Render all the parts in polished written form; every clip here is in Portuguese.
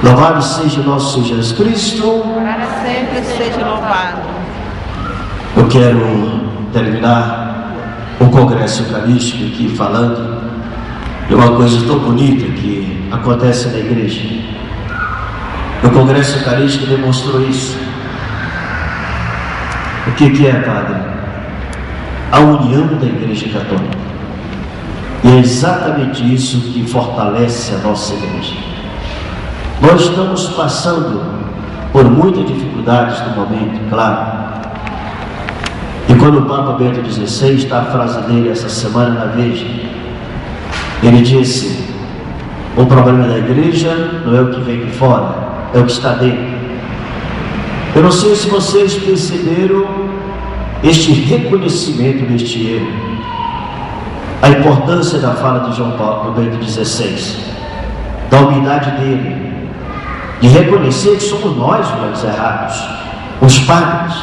Louvado seja o nosso Senhor Jesus Cristo. Para sempre seja louvado. Eu quero terminar o Congresso Eucarístico aqui falando de uma coisa tão bonita que acontece na igreja. O Congresso Eucarístico demonstrou isso. O que é, Padre? A união da Igreja Católica. E é exatamente isso que fortalece a nossa igreja. Nós estamos passando por muitas dificuldades no momento, claro. E quando o Papa Bento XVI, está a frase dele essa semana na Veja, ele disse: o problema da igreja não é o que vem de fora, é o que está dentro. Eu não sei se vocês perceberam este reconhecimento deste erro, a importância da fala de João Paulo Bento XVI, da humildade dele, de reconhecer que somos nós os errados, os padres,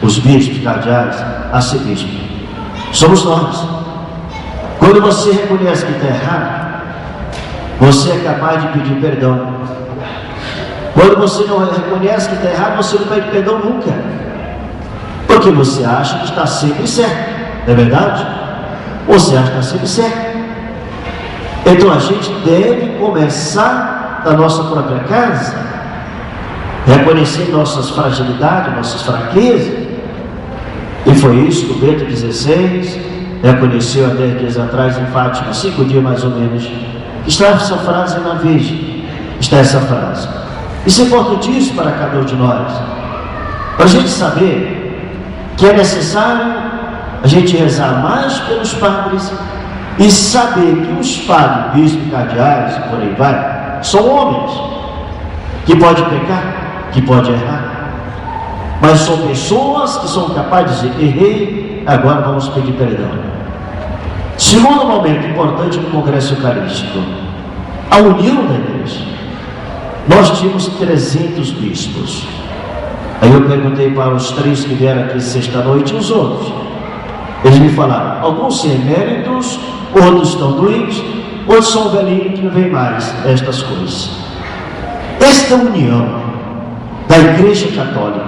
os bispos, cardeais, arcebispos, somos nós. Quando você reconhece que está errado, você é capaz de pedir perdão. Quando você não reconhece que está errado, você não pede perdão nunca, porque você acha que está sempre certo, não é verdade? Você acha que está sempre certo. Então a gente deve começar da nossa própria casa, reconhecer nossas fragilidades, nossas fraquezas. E foi isso que o Bento XVI reconheceu há 10 dias atrás em Fátima, 5 dias mais ou menos. Está essa frase na Veja, está essa frase. Isso é importantíssimo para cada um de nós, para a gente saber que é necessário a gente rezar mais pelos padres e saber que os padres, bispos, cardeais e por aí vai, são homens que podem pecar, que podem errar, mas são pessoas que são capazes de dizer: errei, agora vamos pedir perdão. Segundo momento importante no Congresso Eucarístico, a união da igreja. Nós tínhamos 300 bispos. Aí eu perguntei para os 3 que vieram aqui sexta-noite e os outros. Eles me falaram: alguns sem méritos, outros estão doentes, outros são velhinhos que não vêm mais estas coisas. Esta união da Igreja Católica,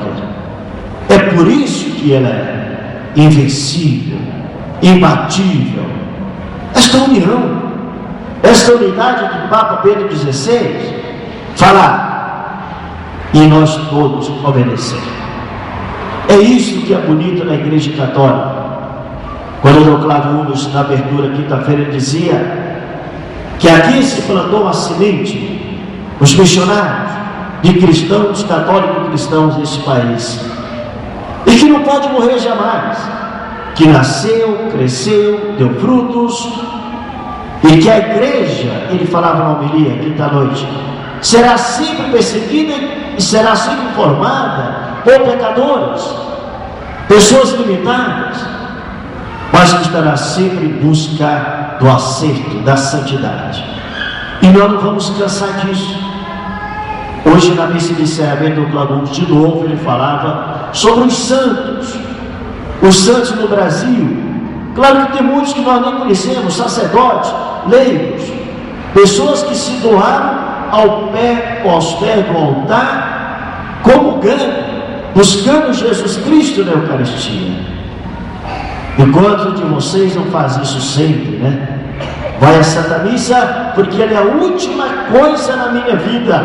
é por isso que ela é invencível, imbatível. Esta união, esta unidade que o Papa Bento XVI fala, e nós todos obedecemos. É isso que é bonito na Igreja Católica. Quando o Dom Cláudio Unos, na abertura, quinta-feira, dizia que aqui se plantou uma semente, os missionários de cristãos, católicos cristãos desse país, e que não pode morrer jamais, que nasceu, cresceu, deu frutos, e que a igreja, ele falava na homilia, quinta-noite, será sempre perseguida e será sempre formada por pecadores, pessoas limitadas, mas que estará sempre em busca do acerto, da santidade. E nós não vamos cansar disso. Hoje, na missa de encerramento do Cláudio, de novo, ele falava sobre os santos no Brasil. Claro que tem muitos que nós nem conhecemos, sacerdotes, leigos, pessoas que se doaram aos pés do altar, comungando, buscando Jesus Cristo na Eucaristia. E quantos de vocês não fazem isso sempre, né? Vai à Santa Missa porque ela é a última coisa na minha vida,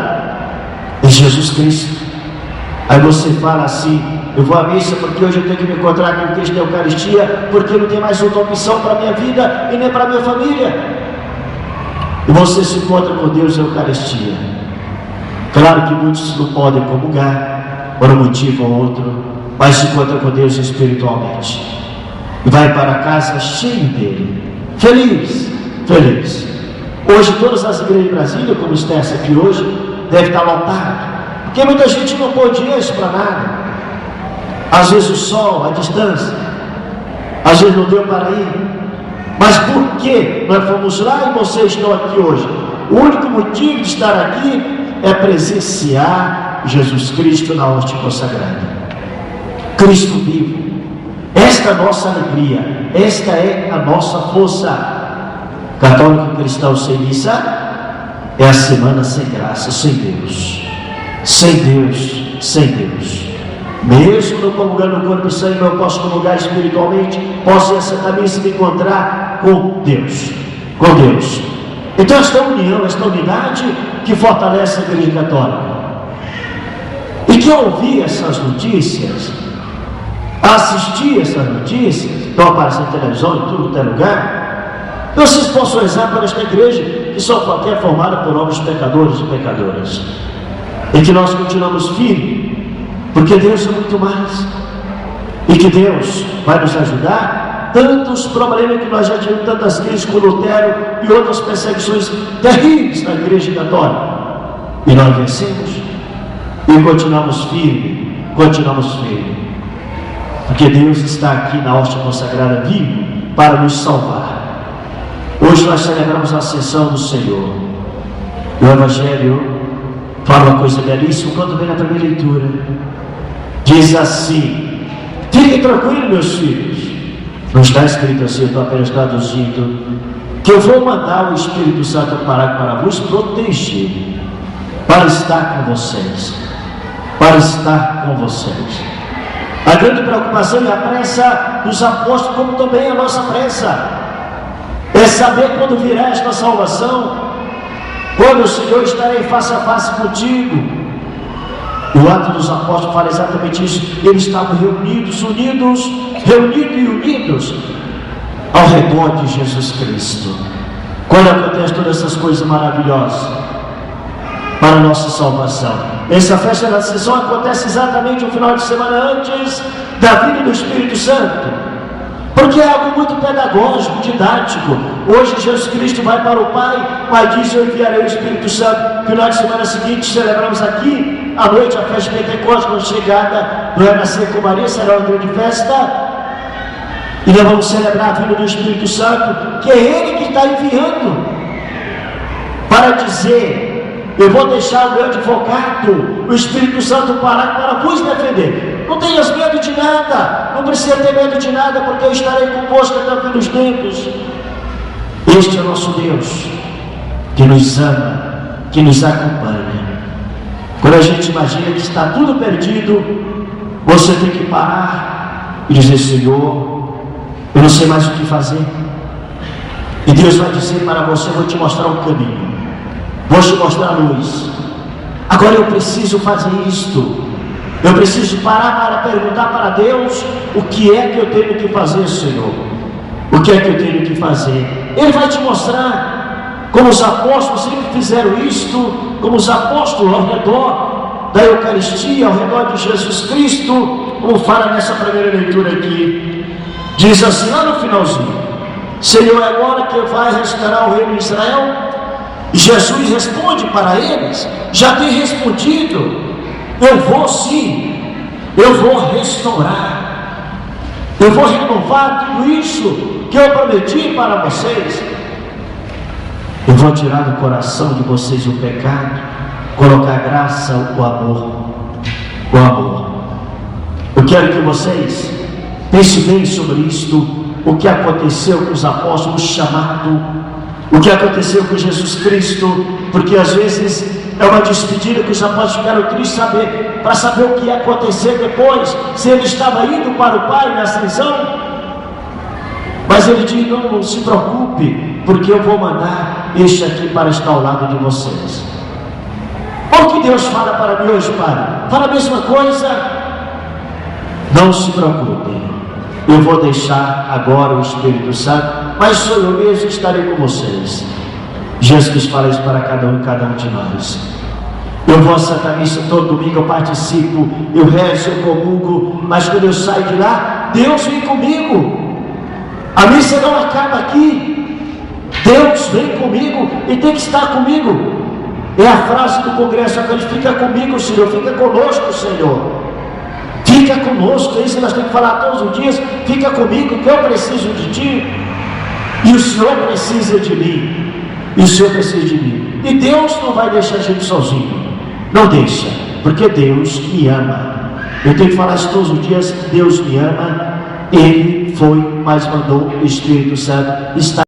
é Jesus Cristo. Aí você fala assim: eu vou à missa porque hoje eu tenho que me encontrar com Cristo na Eucaristia, porque não tem mais outra opção para a minha vida e nem para a minha família. E você se encontra com Deus na Eucaristia. Claro que muitos não podem comungar por um motivo ou outro, mas se encontra com Deus espiritualmente e vai para casa cheio dele, feliz, feliz. Hoje todas as igrejas de Brasília, como está essa aqui hoje, deve estar lotada, porque muita gente não pôde ir esplanada. Às vezes o sol, a distância, às vezes não deu para ir. Mas por que nós fomos lá e vocês estão aqui hoje? O único motivo de estar aqui é presenciar Jesus Cristo na hóstia consagrada, Cristo vivo. Esta é a nossa alegria, esta é a nossa força. Católico cristão sem missa é a semana sem graça, sem Deus. Sem Deus, sem Deus. Mesmo não comungando o corpo e sangue, eu posso comungar espiritualmente, posso ir a Santa Missa e me encontrar com Deus. Com Deus. Então esta união, esta unidade que fortalece a Igreja Católica. E que ao ouvir essas notícias, assistir essas notícias, estão aparecendo na televisão em tudo que é lugar, vocês possam rezar para esta igreja que só é formada por homens pecadores e pecadoras. E que nós continuamos firmes, porque Deus é muito mais. E que Deus vai nos ajudar. Tantos problemas que nós já tivemos, tantas crises com Lutero e outras perseguições terríveis na Igreja Católica. E nós vencemos e continuamos firmes, porque Deus está aqui na hóstia consagrada vivo para nos salvar. Hoje nós celebramos a ascensão do Senhor. O Evangelho fala uma coisa belíssima quando vem na primeira leitura. Diz assim: fiquem tranquilos, meus filhos. Não está escrito assim, eu estou apenas traduzindo, que eu vou mandar o Espírito Santo para vos proteger, para estar com vocês, para estar com vocês. A grande preocupação e a pressa dos apóstolos, como também a nossa pressa, é saber quando virá esta salvação, quando o Senhor estarei face a face contigo. O ato dos apóstolos fala exatamente isso. Eles estavam reunidos e unidos ao redor de Jesus Cristo. Quando acontecem todas essas coisas maravilhosas para a nossa salvação. Essa festa da Ascensão acontece exatamente no final de semana antes da vinda do Espírito Santo, porque é algo muito pedagógico, didático. Hoje Jesus Cristo vai para o Pai, mas diz: eu enviarei o Espírito Santo. Final de semana seguinte celebramos aqui à noite a festa de Pentecostes, com chegada do Renascer com Maria, será uma grande festa. E nós vamos celebrar a vinda do Espírito Santo, que é Ele que está enviando para dizer: eu vou deixar o meu advogado, o Espírito Santo, para vos defender. Não tenhas medo de nada, não precisa ter medo de nada, porque eu estarei convosco até o fim dos tempos. Este é o nosso Deus, que nos ama, que nos acompanha. Quando a gente imagina que está tudo perdido, você tem que parar e dizer: Senhor, eu não sei mais o que fazer. E Deus vai dizer para você: vou te mostrar um caminho, vou te mostrar a luz. Agora eu preciso fazer isto. Eu preciso parar para perguntar para Deus: o que é que eu tenho que fazer, Senhor? O que é que eu tenho que fazer? Ele vai te mostrar, como os apóstolos sempre fizeram isto, como os apóstolos ao redor da Eucaristia, ao redor de Jesus Cristo, como fala nessa primeira leitura aqui. Diz assim lá no finalzinho: Senhor, é agora que vai restaurar o reino de Israel? E Jesus responde para eles: já tem respondido. Eu vou sim, eu vou restaurar, eu vou renovar tudo isso que eu prometi para vocês. Eu vou tirar do coração de vocês o pecado, colocar a graça, o amor. O amor. Eu quero que vocês pensem bem sobre isto, o que aconteceu com os apóstolos, o chamado, o que aconteceu com Jesus Cristo, porque às vezes é uma despedida que os apóstolos ficaram tristes para saber o que ia acontecer depois, se ele estava indo para o Pai na ascensão. Mas ele diz: não se preocupe, porque eu vou mandar este aqui para estar ao lado de vocês. Olha o que Deus fala para mim hoje, Pai. Fala a mesma coisa. Não se preocupe, eu vou deixar agora o Espírito Santo, mas sou eu mesmo que estarei com vocês. Jesus fala isso para cada um de nós. Eu vou à Santa Missa todo domingo, eu participo, eu rezo, eu comungo, mas quando eu saio de lá, Deus vem comigo. A missa não acaba aqui. Deus vem comigo e tem que estar comigo. É a frase do Congresso: fica comigo, Senhor, fica conosco, Senhor. Fica conosco, é isso que nós temos que falar todos os dias. Fica comigo, que eu preciso de Ti e o Senhor precisa de mim. E o Senhor precisa de mim. E Deus não vai deixar a gente sozinho. Não deixa, porque Deus me ama. Eu tenho que falar isso todos os dias: Deus me ama. Ele foi, mas mandou o Espírito Santo. Está